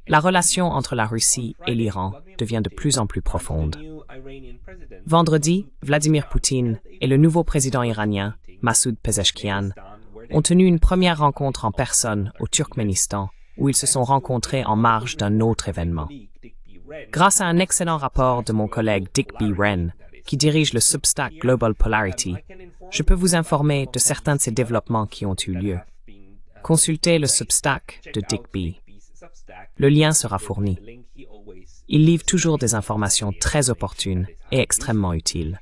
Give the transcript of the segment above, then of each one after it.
La relation entre la Russie et l'Iran devient de plus en plus profonde. Vendredi, Vladimir Poutine et le nouveau président iranien, Massoud Pezeshkian, ont tenu une première rencontre en personne au Turkménistan, où ils se sont rencontrés en marge d'un autre événement. Grâce à un excellent rapport de mon collègue Dick B. Wren, qui dirige le Substack Global Polarity, je peux vous informer de certains de ces développements qui ont eu lieu. Consultez le Substack de Dick B. Le lien sera fourni. Il livre toujours des informations très opportunes et extrêmement utiles.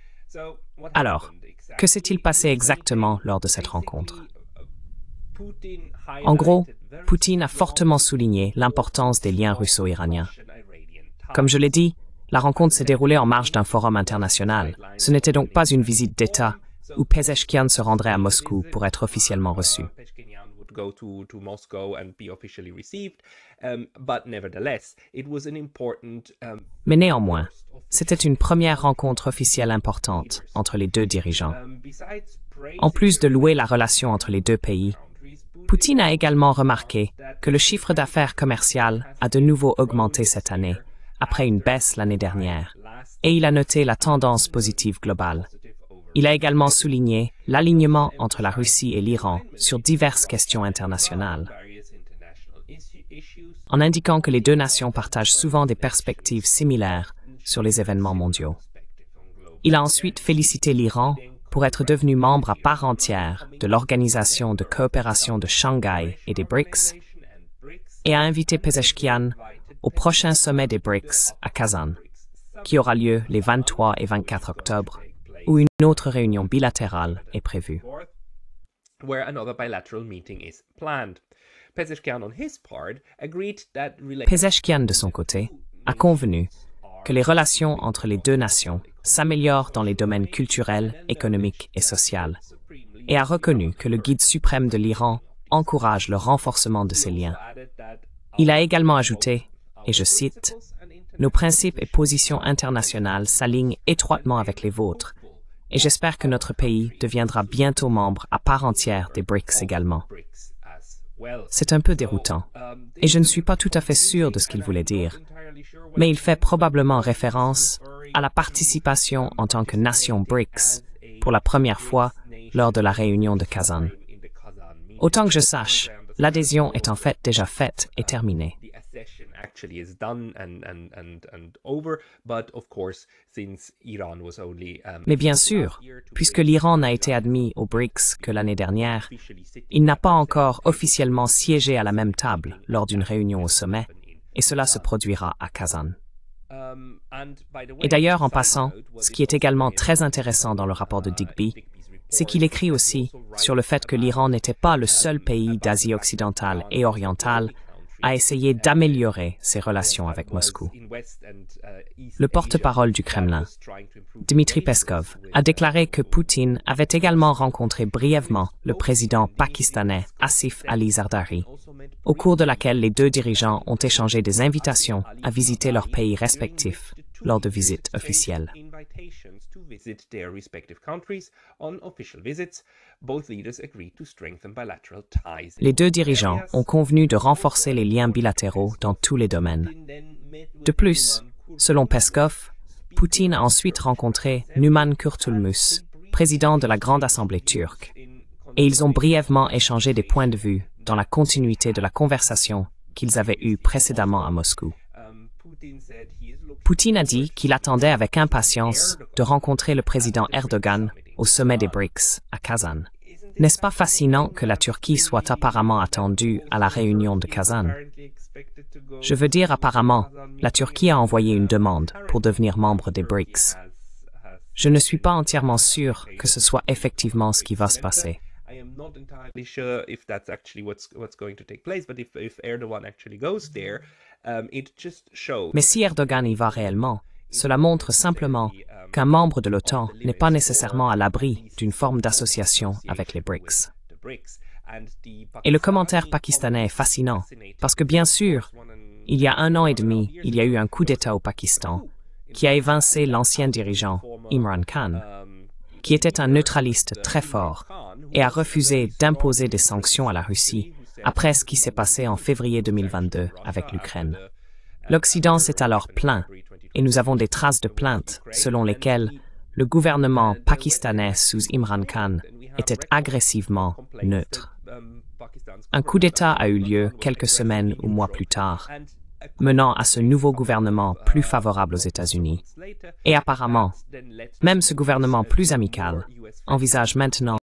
Alors, que s'est-il passé exactement lors de cette rencontre? En gros, Poutine a fortement souligné l'importance des liens russo-iraniens. Comme je l'ai dit, la rencontre s'est déroulée en marge d'un forum international. Ce n'était donc pas une visite d'État où Pezeshkian se rendrait à Moscou pour être officiellement reçu. Mais néanmoins, c'était une première rencontre officielle importante entre les deux dirigeants. En plus de louer la relation entre les deux pays, Poutine a également remarqué que le chiffre d'affaires commercial a de nouveau augmenté cette année, après une baisse l'année dernière, et il a noté la tendance positive globale. Il a également souligné l'alignement entre la Russie et l'Iran sur diverses questions internationales, en indiquant que les deux nations partagent souvent des perspectives similaires sur les événements mondiaux. Il a ensuite félicité l'Iran pour être devenu membre à part entière de l'Organisation de coopération de Shanghai et des BRICS, et a invité Pezeshkian au prochain sommet des BRICS à Kazan, qui aura lieu les 23 et 24 octobre, où une autre réunion bilatérale est prévue. Pezeshkian, de son côté, a convenu que les relations entre les deux nations s'améliorent dans les domaines culturels, économiques et sociaux, et a reconnu que le guide suprême de l'Iran encourage le renforcement de ces liens. Il a également ajouté, et je cite, « Nos principes et positions internationales s'alignent étroitement avec les vôtres, et j'espère que notre pays deviendra bientôt membre à part entière des BRICS également. » C'est un peu déroutant, et je ne suis pas tout à fait sûr de ce qu'il voulait dire, mais il fait probablement référence à la participation en tant que nation BRICS pour la première fois lors de la réunion de Kazan. Autant que je sache, l'adhésion est en fait déjà faite et terminée. Mais bien sûr, puisque l'Iran n'a été admis aux BRICS que l'année dernière, il n'a pas encore officiellement siégé à la même table lors d'une réunion au sommet, et cela se produira à Kazan. Et d'ailleurs, en passant, ce qui est également très intéressant dans le rapport de Digby, c'est qu'il écrit aussi sur le fait que l'Iran n'était pas le seul pays d'Asie occidentale et orientale à essayer d'améliorer ses relations avec Moscou. Le porte-parole du Kremlin, Dmitri Peskov, a déclaré que Poutine avait également rencontré brièvement le président pakistanais Asif Ali Zardari, au cours de laquelle les deux dirigeants ont échangé des invitations à visiter leurs pays respectifs lors de visites officielles. Les deux dirigeants ont convenu de renforcer les liens bilatéraux dans tous les domaines. De plus, selon Peskov, Poutine a ensuite rencontré Numan Kurtulmus, président de la Grande Assemblée turque, et ils ont brièvement échangé des points de vue dans la continuité de la conversation qu'ils avaient eue précédemment à Moscou. Poutine a dit qu'il attendait avec impatience de rencontrer le président Erdogan au sommet des BRICS à Kazan. N'est-ce pas fascinant que la Turquie soit apparemment attendue à la réunion de Kazan? Je veux dire apparemment, la Turquie a envoyé une demande pour devenir membre des BRICS. Je ne suis pas entièrement sûr que ce soit effectivement ce qui va se passer. Mais si Erdogan y va réellement, cela montre simplement qu'un membre de l'OTAN n'est pas nécessairement à l'abri d'une forme d'association avec les BRICS. Et le commentaire pakistanais est fascinant, parce que bien sûr, il y a 1 an et demi, il y a eu un coup d'État au Pakistan qui a évincé l'ancien dirigeant Imran Khan, qui était un neutraliste très fort et a refusé d'imposer des sanctions à la Russie après ce qui s'est passé en février 2022 avec l'Ukraine. L'Occident s'est alors plaint, et nous avons des traces de plaintes selon lesquelles le gouvernement pakistanais sous Imran Khan était agressivement neutre. Un coup d'État a eu lieu quelques semaines ou mois plus tard, menant à ce nouveau gouvernement plus favorable aux États-Unis. Et apparemment, même ce gouvernement plus amical envisage maintenant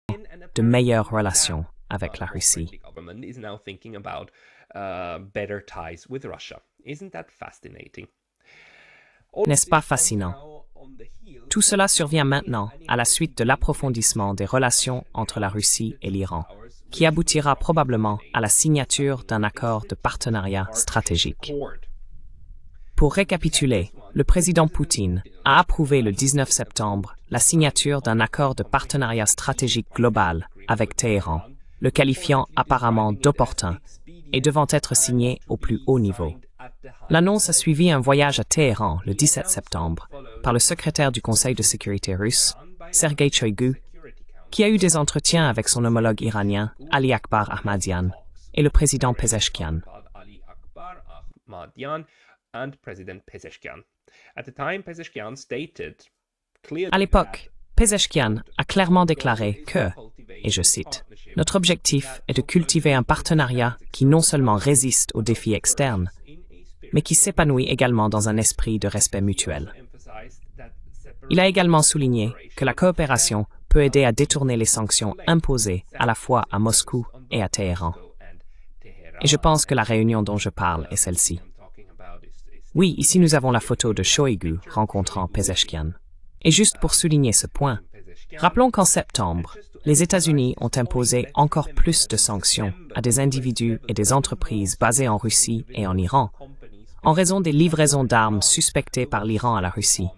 de meilleures relations avec la Russie. N'est-ce pas fascinant? Tout cela survient maintenant à la suite de l'approfondissement des relations entre la Russie et l'Iran, qui aboutira probablement à la signature d'un accord de partenariat stratégique. Pour récapituler, le président Poutine a approuvé le 19 septembre la signature d'un accord de partenariat stratégique global avec Téhéran, le qualifiant apparemment d'opportun et devant être signé au plus haut niveau. L'annonce a suivi un voyage à Téhéran le 17 septembre par le secrétaire du Conseil de sécurité russe, Sergei Shoigu, qui a eu des entretiens avec son homologue iranien, Ali Akbar Ahmadian, et le président Pezeshkian. À l'époque, Pezeshkian a clairement déclaré que, et je cite, « Notre objectif est de cultiver un partenariat qui non seulement résiste aux défis externes, mais qui s'épanouit également dans un esprit de respect mutuel. » Il a également souligné que la coopération peut aider à détourner les sanctions imposées à la fois à Moscou et à Téhéran. Et je pense que la réunion dont je parle est celle-ci. Oui, ici nous avons la photo de Shoigu rencontrant Pezeshkian. Et juste pour souligner ce point, rappelons qu'en septembre, les États-Unis ont imposé encore plus de sanctions à des individus et des entreprises basées en Russie et en Iran, en raison des livraisons d'armes suspectées par l'Iran à la Russie,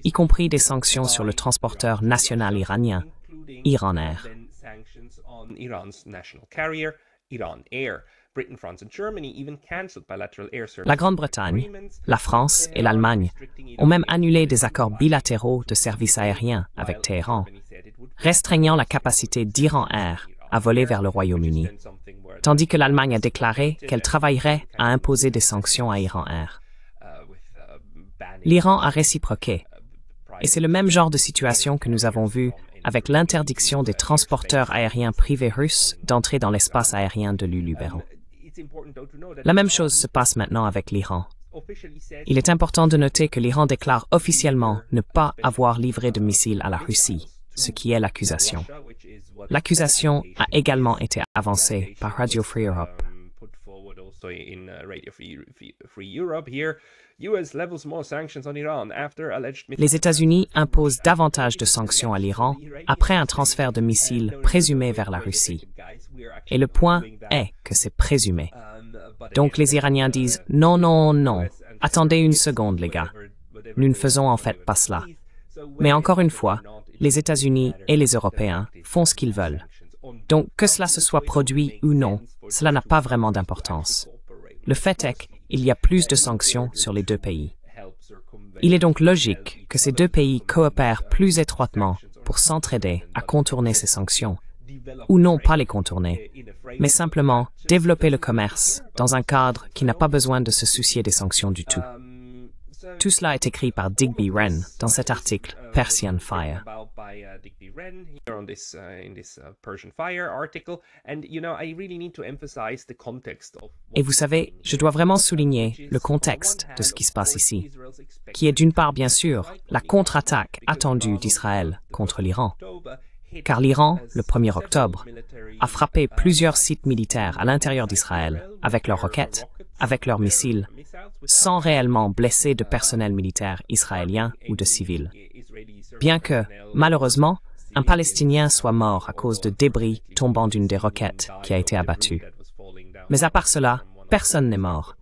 y compris des sanctions sur le transporteur national iranien, Iran Air. La Grande-Bretagne, la France et l'Allemagne ont même annulé des accords bilatéraux de services aériens avec Téhéran, restreignant la capacité d'Iran Air à voler vers le Royaume-Uni, tandis que l'Allemagne a déclaré qu'elle travaillerait à imposer des sanctions à Iran Air. L'Iran a réciproqué, et c'est le même genre de situation que nous avons vu avec l'interdiction des transporteurs aériens privés russes d'entrer dans l'espace aérien de Luluberon. La même chose se passe maintenant avec l'Iran. Il est important de noter que l'Iran déclare officiellement ne pas avoir livré de missiles à la Russie, ce qui est l'accusation. L'accusation a également été avancée par Radio Free Europe. Les États-Unis imposent davantage de sanctions à l'Iran après un transfert de missiles présumé vers la Russie. Et le point est que c'est présumé. Donc les Iraniens disent « Non, non, non, attendez une seconde les gars, nous ne faisons en fait pas cela. » Mais encore une fois, les États-Unis et les Européens font ce qu'ils veulent. Donc que cela se soit produit ou non, cela n'a pas vraiment d'importance. Le fait est qu'il y a plus de sanctions sur les deux pays. Il est donc logique que ces deux pays coopèrent plus étroitement pour s'entraider à contourner ces sanctions, ou non pas les contourner, mais simplement développer le commerce dans un cadre qui n'a pas besoin de se soucier des sanctions du tout. Tout cela est écrit par Digby Wren dans cet article Persian Fire. Et vous savez, je dois vraiment souligner le contexte de ce qui se passe ici, qui est d'une part bien sûr la contre-attaque attendue d'Israël contre l'Iran, car l'Iran, le 1er octobre, a frappé plusieurs sites militaires à l'intérieur d'Israël avec leurs roquettes, avec leurs missiles, sans réellement blesser de personnel militaire israélien ou de civils. Bien que, malheureusement, un Palestinien soit mort à cause de débris tombant d'une des roquettes qui a été abattue. Mais à part cela, personne n'est mort.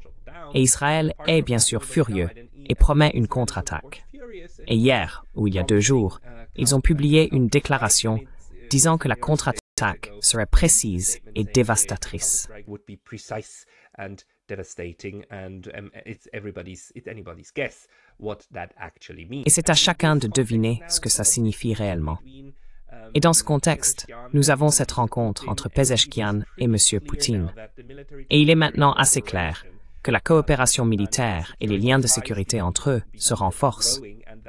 Et Israël est bien sûr furieux et promet une contre-attaque. Et hier, ou il y a 2 jours, ils ont publié une déclaration disant que la contre-attaque serait précise et dévastatrice. Et c'est à chacun de deviner ce que ça signifie réellement. Et dans ce contexte, nous avons cette rencontre entre Pezeshkian et M. Poutine. Et il est maintenant assez clair que la coopération militaire et les liens de sécurité entre eux se renforcent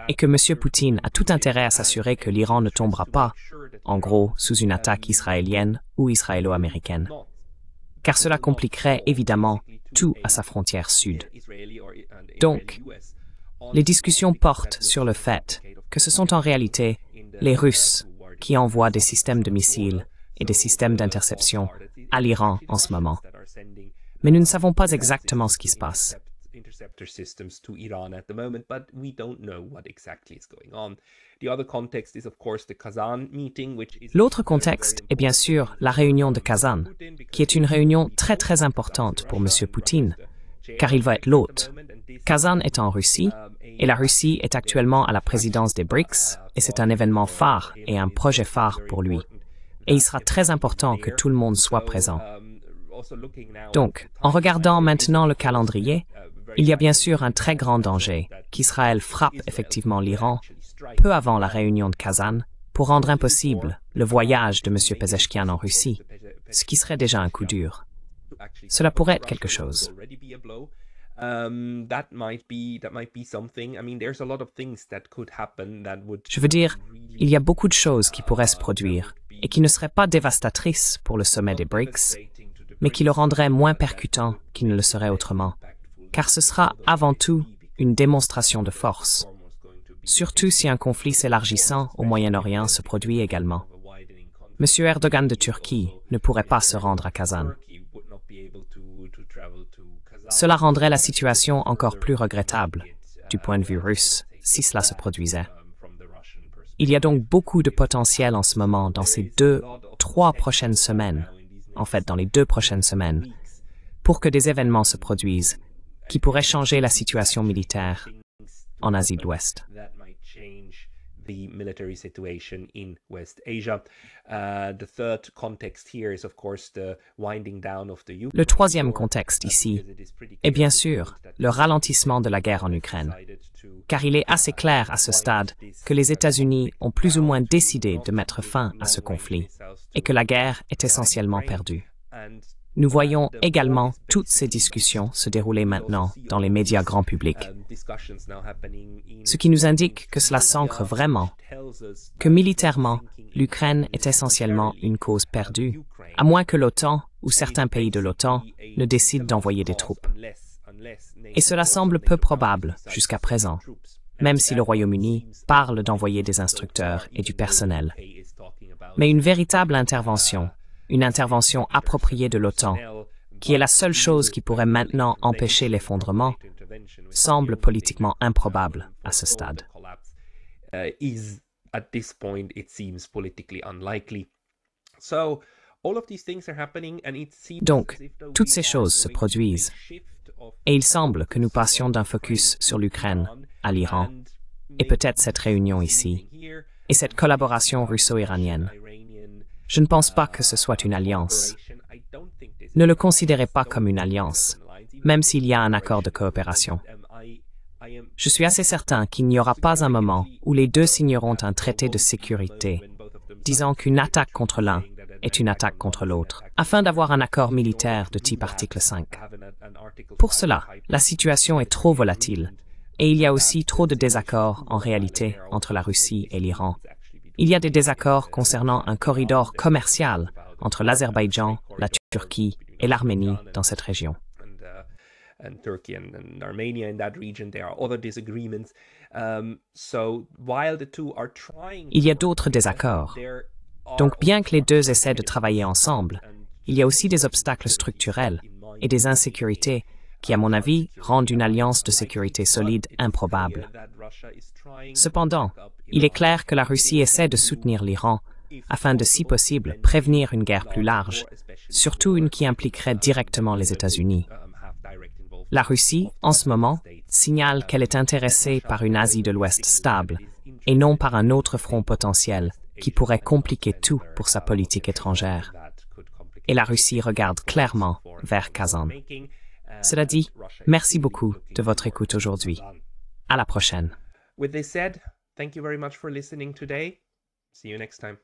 et que M. Poutine a tout intérêt à s'assurer que l'Iran ne tombera pas, en gros, sous une attaque israélienne ou israélo-américaine. Car cela compliquerait évidemment tout à sa frontière sud. Donc, les discussions portent sur le fait que ce sont en réalité les Russes qui envoient des systèmes de missiles et des systèmes d'interception à l'Iran en ce moment. Mais nous ne savons pas exactement ce qui se passe. L'autre contexte est bien sûr la réunion de Kazan, qui est une réunion très importante pour M. Poutine, car il va être l'hôte. Kazan est en Russie, et la Russie est actuellement à la présidence des BRICS, et c'est un événement phare et un projet phare pour lui. Et il sera très important que tout le monde soit présent. Donc, en regardant maintenant le calendrier, il y a bien sûr un très grand danger qu'Israël frappe effectivement l'Iran peu avant la réunion de Kazan pour rendre impossible le voyage de M. Pezeshkian en Russie, ce qui serait déjà un coup dur. Cela pourrait être quelque chose. Je veux dire, il y a beaucoup de choses qui pourraient se produire et qui ne seraient pas dévastatrices pour le sommet des BRICS, mais qui le rendraient moins percutant qu'il ne le serait autrement, car ce sera avant tout une démonstration de force, surtout si un conflit s'élargissant au Moyen-Orient se produit également. M. Erdogan de Turquie ne pourrait pas se rendre à Kazan. Cela rendrait la situation encore plus regrettable, du point de vue russe, si cela se produisait. Il y a donc beaucoup de potentiel en ce moment dans ces 2-3 prochaines semaines, en fait dans les 2 prochaines semaines, pour que des événements se produisent qui pourraient changer la situation militaire en Asie de l'Ouest. Le troisième contexte ici est bien sûr le ralentissement de la guerre en Ukraine, car il est assez clair à ce stade que les États-Unis ont plus ou moins décidé de mettre fin à ce conflit et que la guerre est essentiellement perdue. Nous voyons également toutes ces discussions se dérouler maintenant dans les médias grand public, ce qui nous indique que cela s'ancre vraiment, que militairement, l'Ukraine est essentiellement une cause perdue, à moins que l'OTAN ou certains pays de l'OTAN ne décident d'envoyer des troupes. Et cela semble peu probable jusqu'à présent, même si le Royaume-Uni parle d'envoyer des instructeurs et du personnel. Mais une véritable intervention, une intervention appropriée de l'OTAN, qui est la seule chose qui pourrait maintenant empêcher l'effondrement, semble politiquement improbable à ce stade. Donc, toutes ces choses se produisent, et il semble que nous passions d'un focus sur l'Ukraine à l'Iran, et peut-être cette réunion ici, et cette collaboration russo-iranienne. Je ne pense pas que ce soit une alliance. Ne le considérez pas comme une alliance, même s'il y a un accord de coopération. Je suis assez certain qu'il n'y aura pas un moment où les deux signeront un traité de sécurité, disant qu'une attaque contre l'un est une attaque contre l'autre, afin d'avoir un accord militaire de type article 5. Pour cela, la situation est trop volatile, et il y a aussi trop de désaccords en réalité entre la Russie et l'Iran. Il y a des désaccords concernant un corridor commercial entre l'Azerbaïdjan, la Turquie et l'Arménie dans cette région. Il y a d'autres désaccords. Donc, bien que les deux essaient de travailler ensemble, il y a aussi des obstacles structurels et des insécurités qui, à mon avis, rendent une alliance de sécurité solide improbable. Cependant, il est clair que la Russie essaie de soutenir l'Iran afin de, si possible, prévenir une guerre plus large, surtout une qui impliquerait directement les États-Unis. La Russie, en ce moment, signale qu'elle est intéressée par une Asie de l'Ouest stable et non par un autre front potentiel qui pourrait compliquer tout pour sa politique étrangère. Et la Russie regarde clairement vers Kazan. Cela dit, merci beaucoup de votre écoute aujourd'hui. À la prochaine. With this said, thank you very much for listening today. See you next time.